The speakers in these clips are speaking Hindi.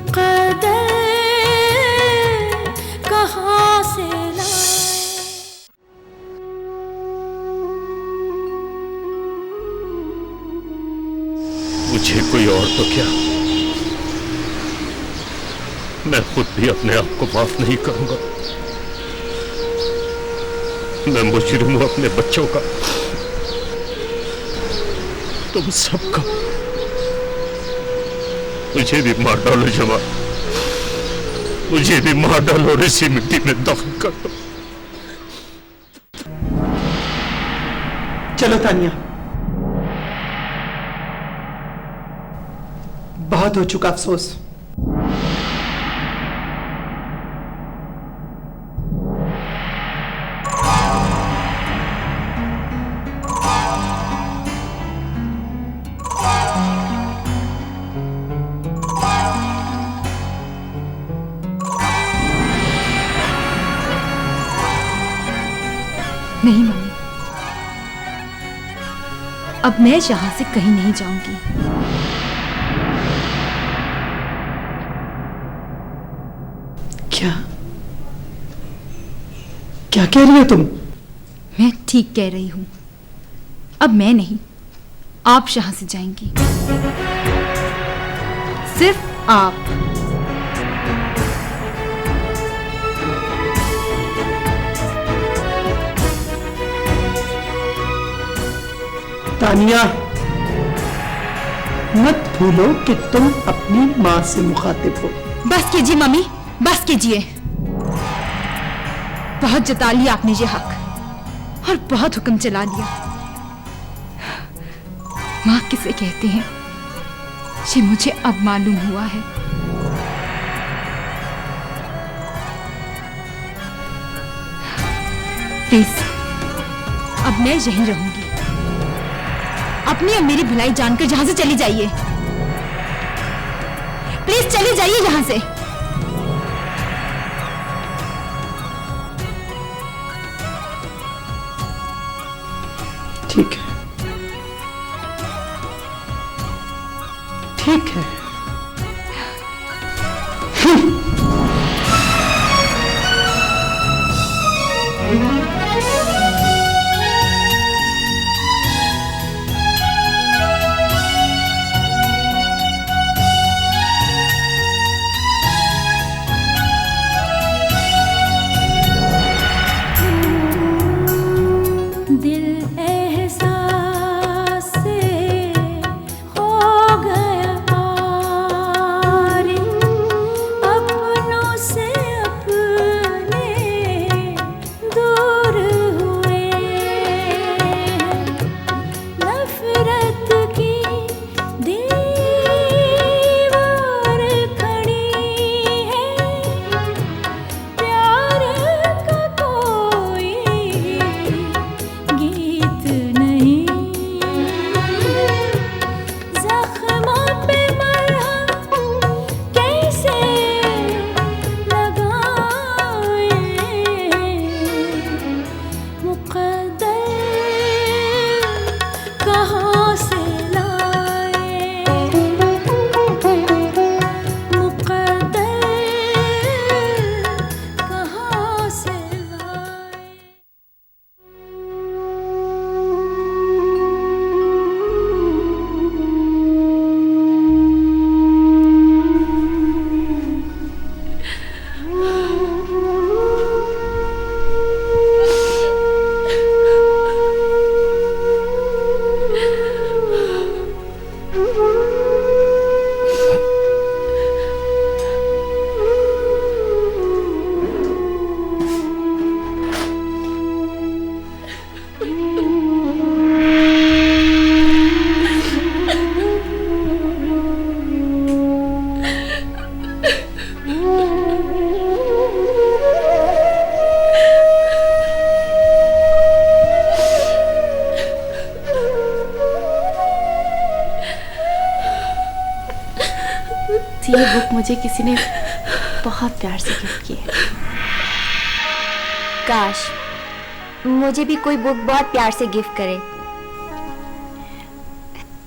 मुक़द्दर कहाँ से लाए। मुझे कोई और तो क्या, मैं खुद भी अपने आप को माफ नहीं करूंगा। मैं मुजरिम हूं अपने बच्चों का, तुम सबका। मुझे भी मार डालो जवान, मुझे भी मार डालो और इसी मिट्टी में दफन कर दो। चलो तानिया, बहुत हो चुका अफसोस। नहीं मम्मी, अब मैं यहां से कहीं नहीं जाऊंगी। क्या क्या कह रही हो तुम? मैं ठीक कह रही हूं। अब मैं नहीं, आप यहां से जाएंगी, सिर्फ आप। तानिया, मत भूलो कि तुम अपनी माँ से मुखातिब हो। बस कीजिए मम्मी, बस कीजिए। बहुत जता लिया आपने ये हक और बहुत हुक्म चला लिया। माँ किसे कहते हैं ये मुझे अब मालूम हुआ है। प्लीज अब मैं यहीं रहूंगी। अपनी और मेरी भलाई जानकर यहां से चली जाइए। प्लीज चली जाइए यहां से। ठीक है, ठीक है। दिल एहसास से खो गया पार, अपनों से अपने दूर हुए। नफरत की दीवार खड़ी है, प्यार का कोई गीत नहीं। जख्मों पे मरहम कैसे लगाए, मुक़द्दर कहाँ से लाए, मुक़द्दर कहाँ से लाए। ये बुक मुझे किसी ने बहुत प्यार से गिफ्ट की है। काश मुझे भी कोई बुक बहुत प्यार से गिफ्ट करे,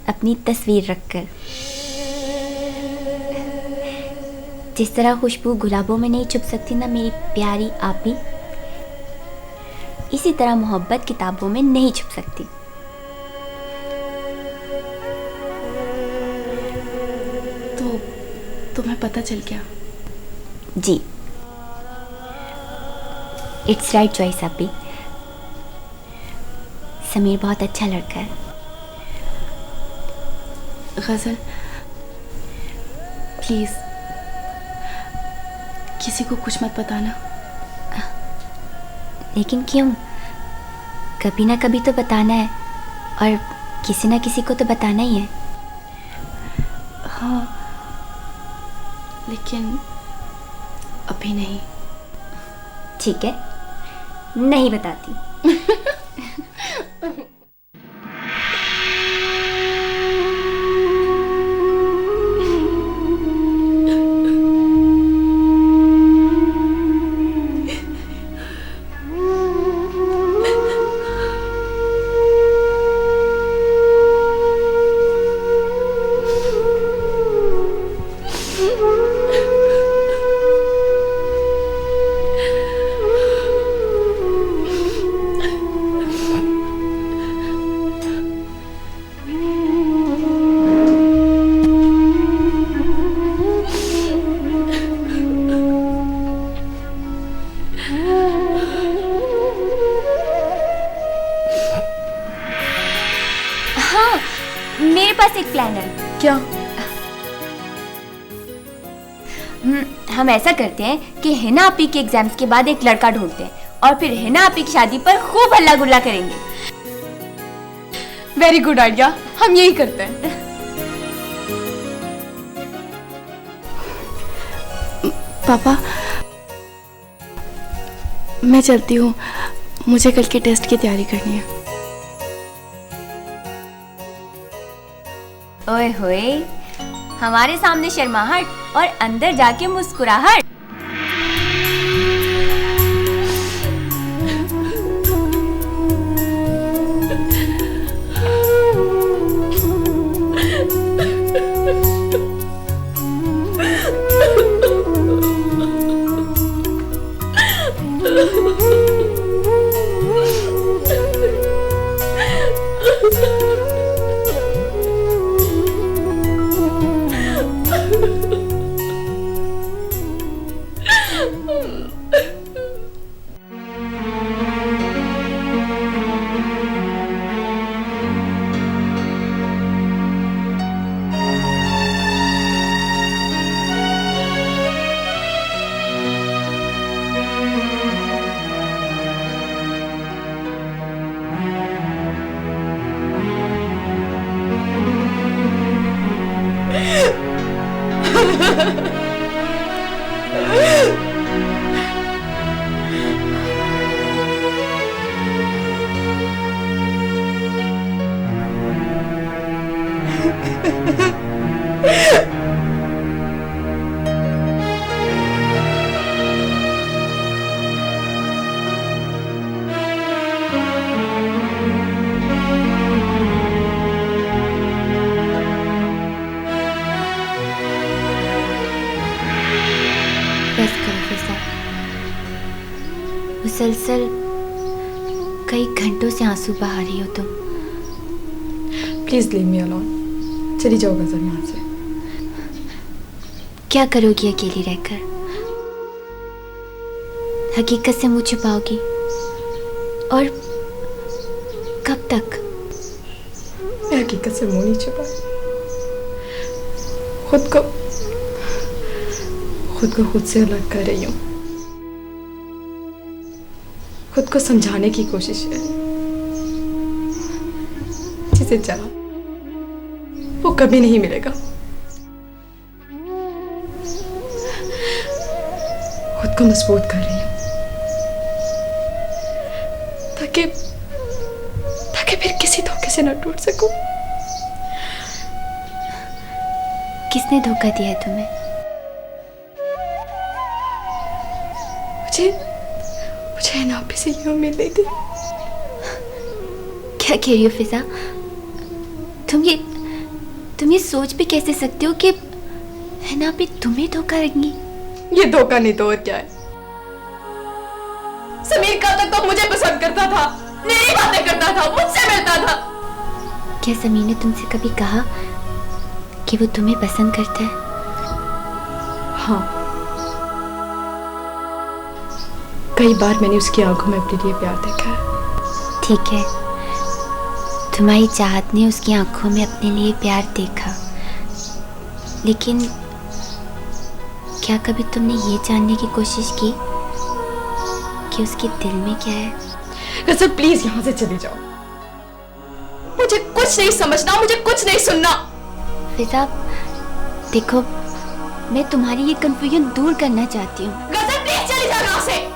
अपनी तस्वीर रखकर। जिस तरह खुशबू गुलाबों में नहीं छुप सकती ना मेरी प्यारी आपी, इसी तरह मोहब्बत किताबों में नहीं छुप सकती। तो तुम्हें पता चल गया? जी, इट्स राइट चॉइस आपी। समीर बहुत अच्छा लड़का है। गजल, प्लीज किसी को कुछ मत बताना। लेकिन क्यों? कभी ना कभी तो बताना है, और किसी ना किसी को तो बताना ही है। हाँ, लेकिन अभी नहीं। ठीक है, नहीं बताती। हाँ, मेरे पास एक प्लान है। क्या? हम ऐसा करते हैं कि हिना आपी के एग्जाम्स के बाद एक लड़का ढूंढते हैं और फिर हिना आपी की शादी पर खूब हल्ला गुल्ला करेंगे। वेरी गुड आइडिया, हम यही करते हैं। पापा, मैं चलती हूँ, मुझे कल के टेस्ट की तैयारी करनी है। ओए होए, हमारे सामने शर्माहट और अंदर जाके मुस्कुराहट। बस करो फिजा, मुसलसल कई घंटों से आंसू बहा रही हो तुम। प्लीज लीव मी अलोन, चली जाओ गजल यहाँ से। क्या करोगी अकेली रहकर? हकीकत से मुँह छुपाओगी? और कब तक? मैं हकीकत से मुँह नहीं छुपा, खुद से अलग कर रही हूँ, खुद को समझाने की कोशिश है। जिसे चाहा वो कभी नहीं मिलेगा। खुद को मजबूत कर रही हूँ ताकि फिर किसी धोखे से न टूट सकूं। किसने धोखा दिया है तुम्हें? मुझे नापी से ये उम्मीद नहीं थी। क्या कह रही हो फिजा? तुम ये सोच भी कैसे सकते हो कि नापी तुम्हें धोखा देंगी? ये धोखा नहीं तो और क्या है। समीर का तक तो मुझे पसंद करता था, मेरी बातें करता था, मुझसे मिलता था। क्या समीर ने तुमसे कभी कहा कि वो तुम्हें पसंद करता है? हाँ, कई बार मैंने उसकी आंखों में अपने लिए प्यार देखा है। ठीक है, तुम्हारी चाहत ने उसकी आंखों में अपने लिए प्यार देखा, लेकिन क्या कभी तुमने ये जानने की कोशिश की कि उसके दिल में क्या है? गजल प्लीज यहाँ से चली जाओ, मुझे कुछ नहीं समझना, मुझे कुछ नहीं सुनना। फिजा देखो, मैं तुम्हारी ये कंफ्यूजन दूर करना चाहती हूँ। गजल प्लीज चली जाओ यहाँ से।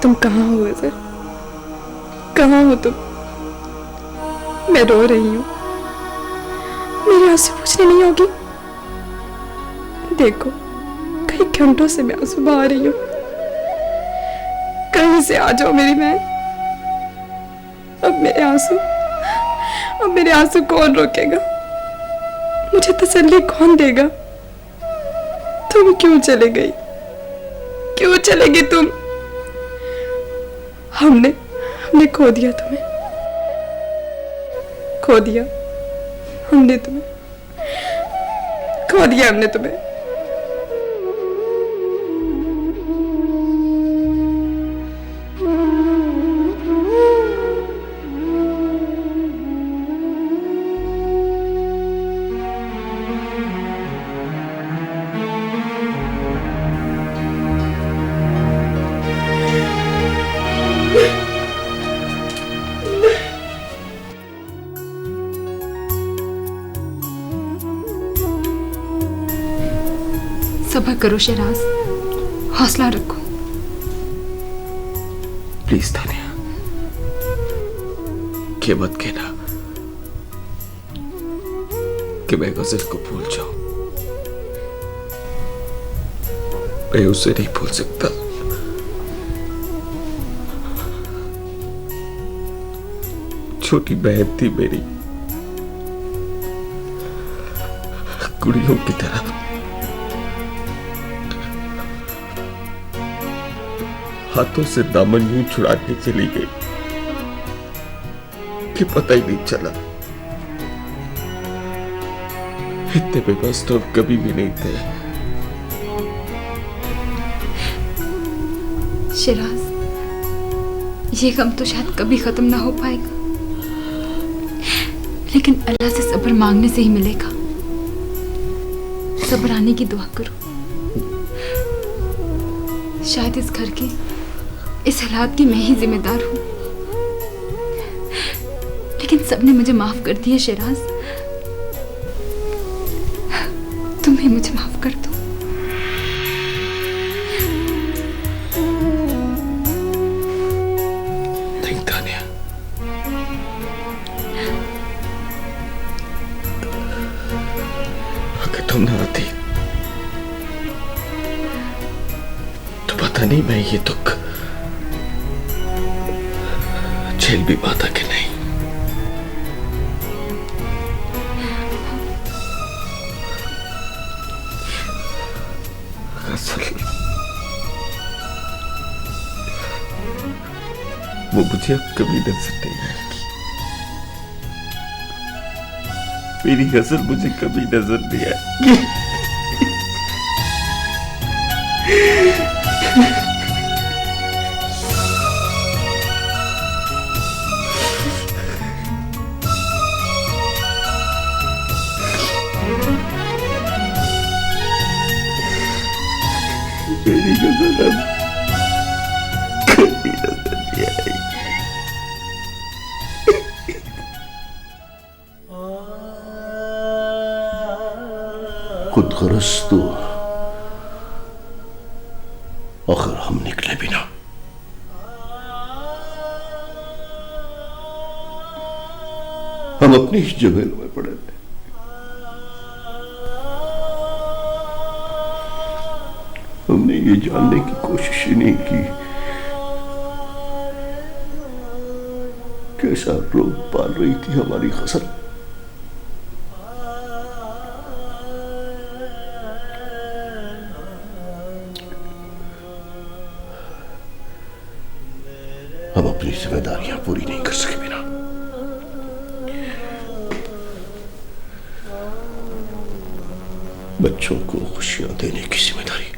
तुम कहाँ हो गजल? कहाँ हो तुम? मैं रो रही हूँ, मेरी आंसू पूछने नहीं होगी। देखो, कई घंटों से मैं आंसू बहा रही हूँ, कहीं से आ जाओ मेरी बहन। अब मेरे आंसू कौन रोकेगा? मुझे तसल्ली कौन देगा? तुम क्यों चले गई? क्यों चलेगी तुम? हमने खो दिया तुम्हें, खो दिया हमने तुम्हें, खो दिया हमने तुम्हें। सब्र करो शहराज, हौसला रखो। प्लीज तानिया, ये मत कहना कि मैं गजल को भूल जाऊं। मैं उसे नहीं भूल सकता। छोटी बहन थी मेरी, कुड़ियों की तरह। हाथों से दामन यूं छुड़ा के चली गई कि पता ही नहीं चला। इतने बेबस तो कभी भी नहीं थे। शहराज, ये गम तो शायद कभी खत्म ना हो पाएगा, लेकिन अल्लाह से सब्र मांगने से ही मिलेगा। सब्र आने की दुआ करो। शायद इस घर की, इस हालात की मैं ही जिम्मेदार हूं, लेकिन सबने मुझे माफ कर दिया। शहराज, तुम भी मुझे माफ कर दो। नहीं तानिया, अगर तुम ना आती तो पता नहीं मैं ये दुख झेल भी पाता कि नहीं। वो मुझे अब कभी नजर नहीं आएगी। मेरी गजल मुझे कभी नजर नहीं आएगी। मेरी गजल अब कभी नजर नहीं आएगी। खुद गरज तो आखिर हम निकले बिना। हम अपनी ही जगह में पड़े थे। ये जानने की कोशिश ही नहीं की कैसा रोग पाल रही थी हमारी गजल। हम अपनी जिम्मेदारियां पूरी नहीं कर सके बिना बच्चों को खुशियां देने की जिम्मेदारी,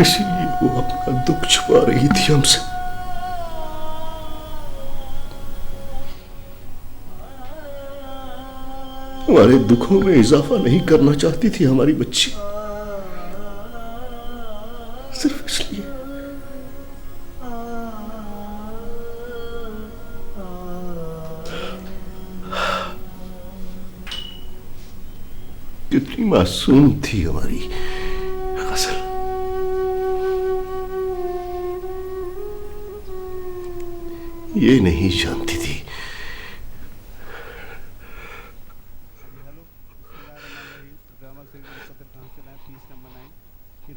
इसलिए वो अपना दुख छुपा रही थी हमसे। हमारे दुखों में इजाफा नहीं करना चाहती थी हमारी बच्ची, सिर्फ इसलिए। कितनी मासूम थी हमारी गजल। ये नहीं जानती थी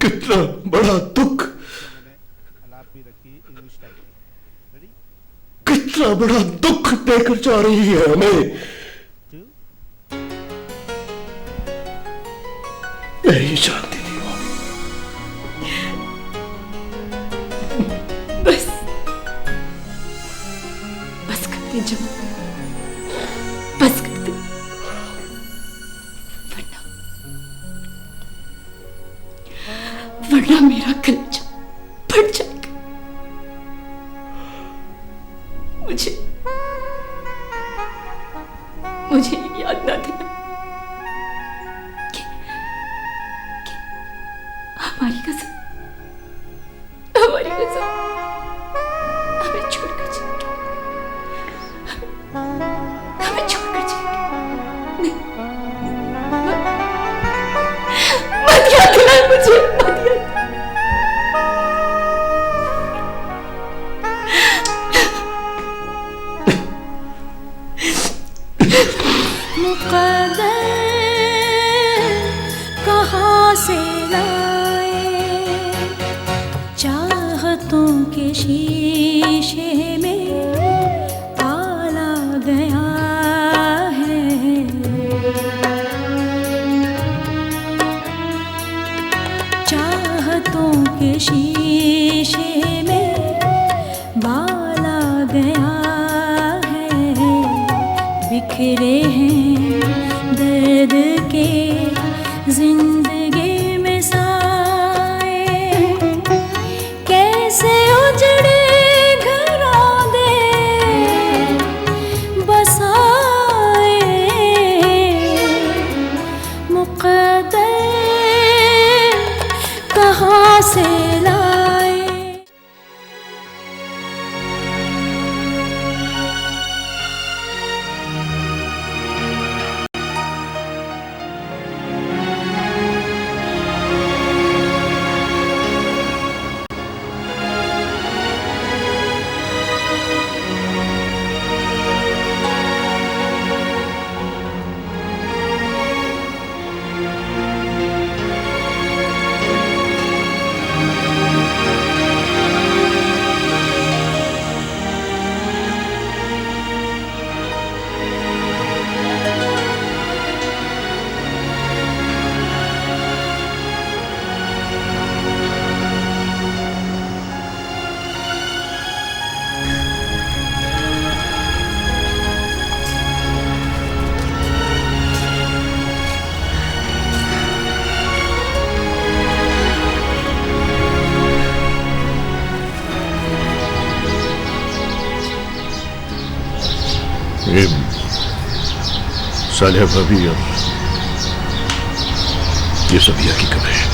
कितना बड़ा दुख, कितना बड़ा दुख देकर जा रही है हमें। नहीं जानती थी वो। बस कर दे जमा, बस कर दे, वरना मेरा कलेजा फट जाएगा। मुझे याद ना दिला कि हमारी कसम हमें छोड़कर जाएगी, हमें छोड़कर जाएगी। नहीं, मत याद दिलाए मुझे, मत याद। मुक़द्दर कहाँ से लाए, चाहतों के शीशे में पाला गया है। चाहतों के शीशे में बाला गया है। बिखरे हैं दर्द के जिंदगी में साए, कैसे उजड़े घरों दे बसाए। मुक़द्दर कहाँ से लाए। सालिया भाभी और ये सबिया की कब्र है।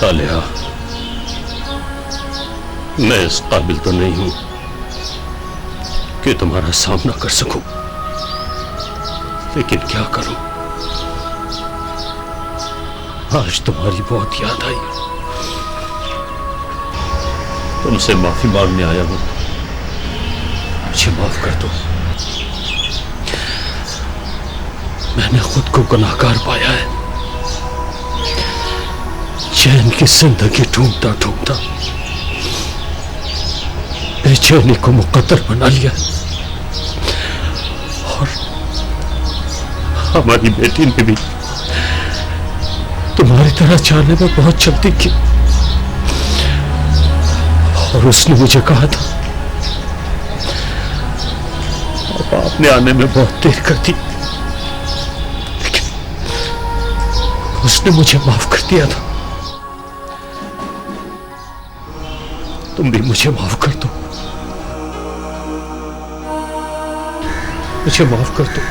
सालिहा, मैं इस काबिल तो नहीं हूं कि तुम्हारा सामना कर सकूं, लेकिन क्या करूं, आज तुम्हारी बहुत याद आई। तुमसे माफी मांगने आया हूं, मुझे माफ कर दो। मैंने खुद को गुनाहगार पाया है, चैन की जिंदगी ढूंढता ढूंढता बेचैनी को मुकद्दर बना लिया और हमारी बेटी ने भी तुम्हारी तरह चाहने में बहुत जल्दी की और उसने मुझे कहा था अब आपने आने में बहुत देर कर दी, लेकिन उसने मुझे माफ कर दिया था। तुम भी मुझे माफ कर दो, मुझे माफ कर दो।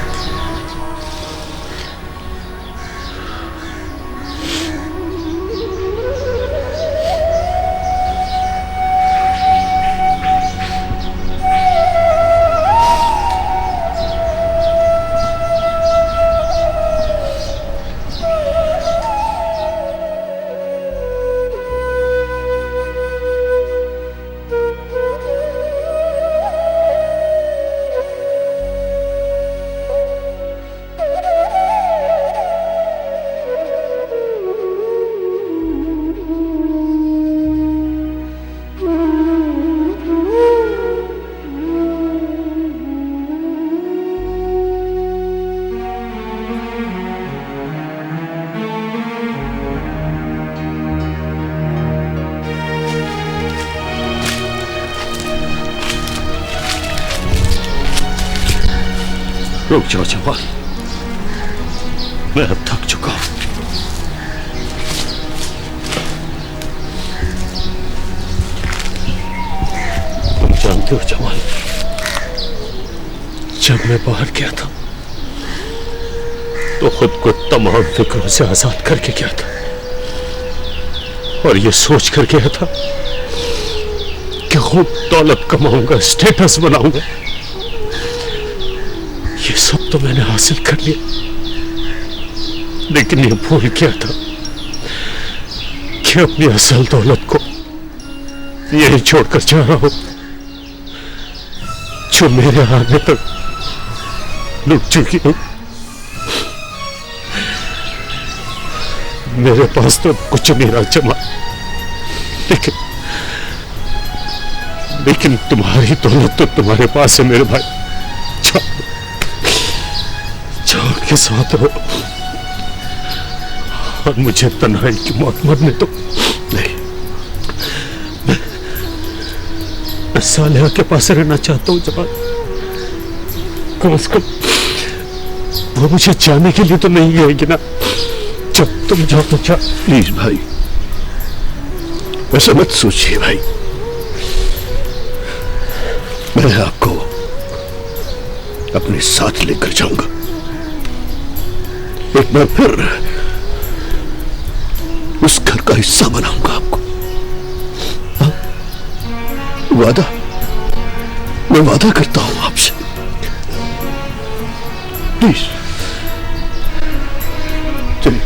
रुक जाओ जवान, मैं अब थक चुका हूं। तुम जानते हो जवान, जब मैं बाहर गया था तो खुद को तमाम फिक्रों से आजाद करके गया था और ये सोच कर गया था कि खूब दौलत कमाऊंगा, स्टेटस बनाऊंगा। ये सब तो मैंने हासिल कर लिया, लेकिन ये भूल गया था कि अपनी असल दौलत को यही छोड़कर जा रहा हूं जो मेरे आने तक लुट चुकी हूं। मेरे पास तो कुछ नहीं रहा जमा, लेकिन तुम्हारी दौलत तो तुम्हारे पास है मेरे भाई। के साथ रहो और मुझे तन्हाई की मौत मरने दो। नहीं, मैं सालिहा के पास रहना चाहता हूं जवान। कम से कम वो मुझे जाने के लिए तो नहीं गएगी ना। जब तुम जाओ तो जा। प्लीज भाई, ऐसा मत सोचिए भाई, मैं आपको अपने साथ लेकर जाऊंगा। एक बार फिर उस घर का हिस्सा बनाऊंगा आपको। हाँ? वादा, मैं वादा करता हूं आपसे। प्लीज चलिए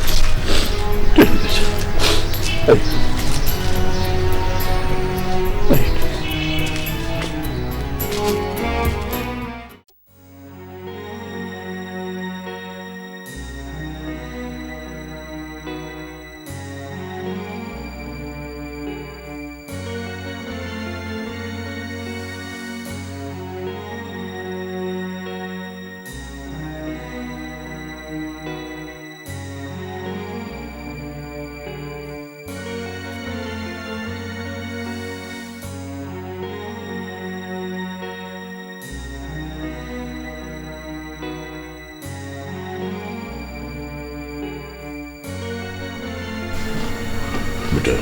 बेटा,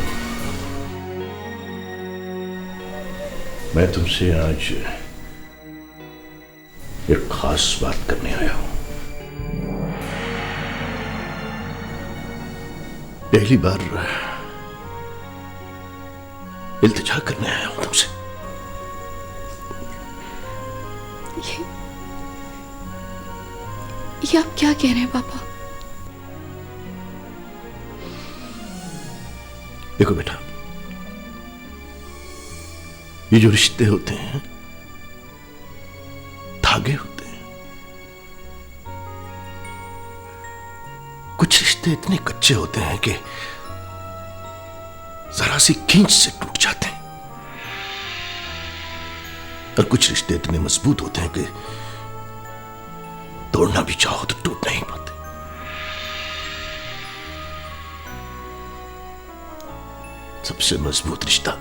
मैं तुमसे आज एक खास बात करने आया हूं। पहली बार इल्तिजा करने आया हूं तुमसे। ये आप क्या कह रहे हैं पापा? देखो बेटा, ये जो रिश्ते होते हैं धागे होते हैं। कुछ रिश्ते इतने कच्चे होते हैं कि जरा सी खींच से टूट जाते हैं, और कुछ रिश्ते इतने मजबूत होते हैं कि तोड़ना भी चाहो तो टूट नहीं पाते। सबसे मजबूत रिश्ता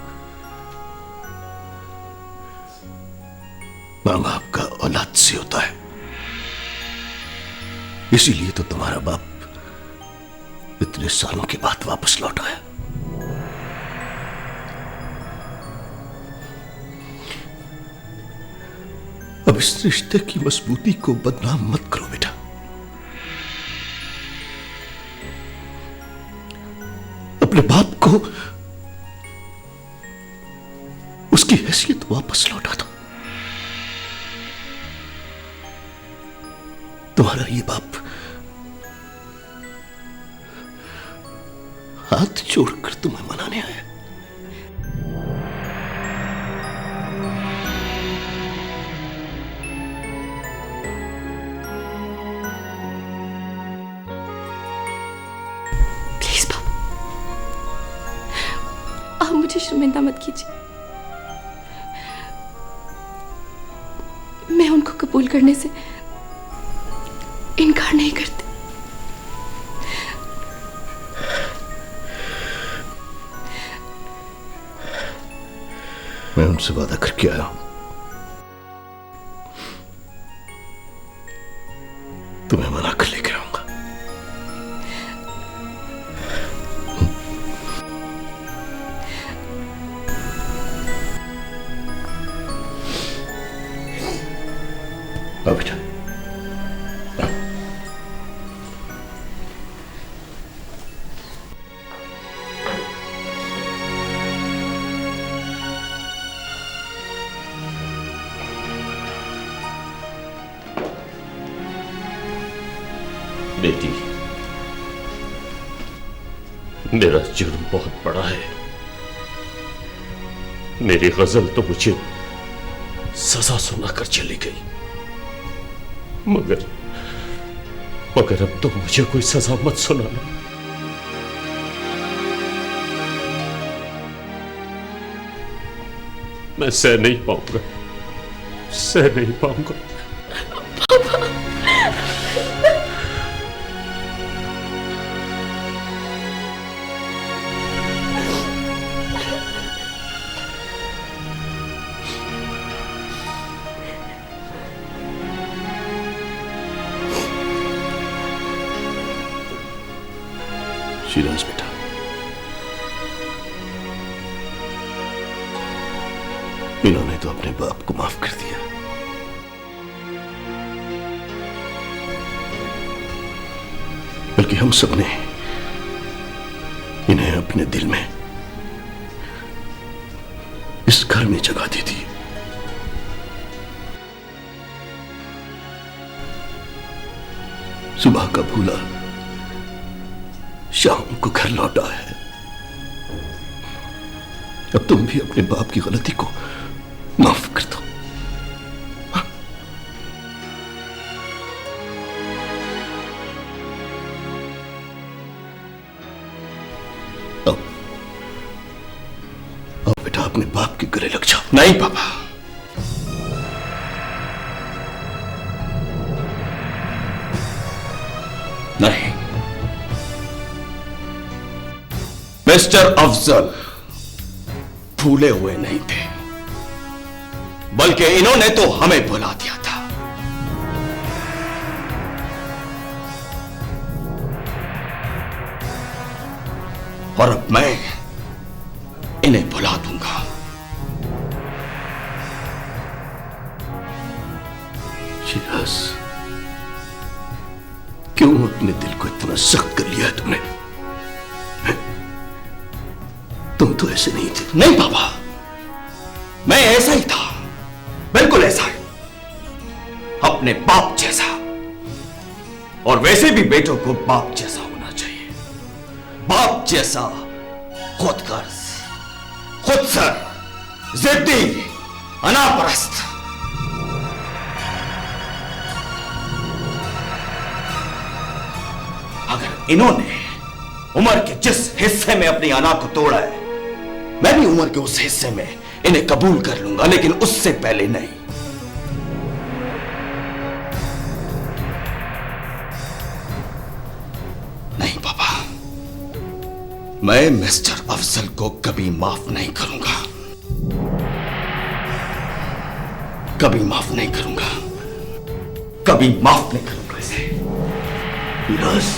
मां बाप का औलाद से होता है। इसीलिए तो तुम्हारा बाप इतने सालों के बाद वापस लौट आया। अब इस रिश्ते की मजबूती को बदनाम मत करो बेटा। अपने बाप को उसकी हैसियत वापस लौटा दो। तुम्हारा ये बाप हाथ जोड़कर तुम्हें मनाने आया। प्लीज पापा, आप मुझे शर्मिंदा मत कीजिए। मैं उनको कबूल करने से इनकार नहीं करती। मैं उनसे वादा करके आया हूं, तुम्हें मना कर लेकर आऊंगा। आओ बेटा। बेटी, मेरा जुर्म बहुत बड़ा है। मेरी गजल तो मुझे सजा सुनाकर चली गई, मगर अब तो मुझे कोई सजा मत सुनाना। मैं सह नहीं पाऊंगा, सह नहीं पाऊंगा। शिराज बेटा, इन्होंने तो अपने बाप को माफ कर दिया, बल्कि हम सबने इन्हें अपने दिल में, इस घर में जगह दी थी। सुबह का भूला शाम को घर लौटा है। अब तुम भी अपने बाप की गलती को माफ कर दो। आओ, आओ बेटा, अपने बाप के गले लग जाओ। नहीं पापा, नहीं। मिस्टर अफजल भूले हुए नहीं थे, बल्कि इन्होंने तो हमें भुला दिया था। और अब मैं इन्हें भुला दूंगा। शिराज, क्यों अपने दिल को इतना सख्त कर लिया है तुमने? तुम तो ऐसे नहीं थे। नहीं पापा, मैं ऐसा ही था, बिल्कुल ऐसा ही, अपने बाप जैसा। और वैसे भी बेटों को बाप जैसा होना चाहिए, बाप जैसा, खुदगर्ज, खुदसर, जिद्दी, अनापरस्त। अगर इन्होंने उम्र के जिस हिस्से में अपनी अना को तोड़ा है, मैं भी उम्र के उस हिस्से में इन्हें कबूल कर लूंगा, लेकिन उससे पहले नहीं। नहीं पापा, मैं मिस्टर अफजल को कभी माफ नहीं करूंगा, कभी माफ नहीं करूंगा, कभी माफ नहीं करूंगा इसे। विराज,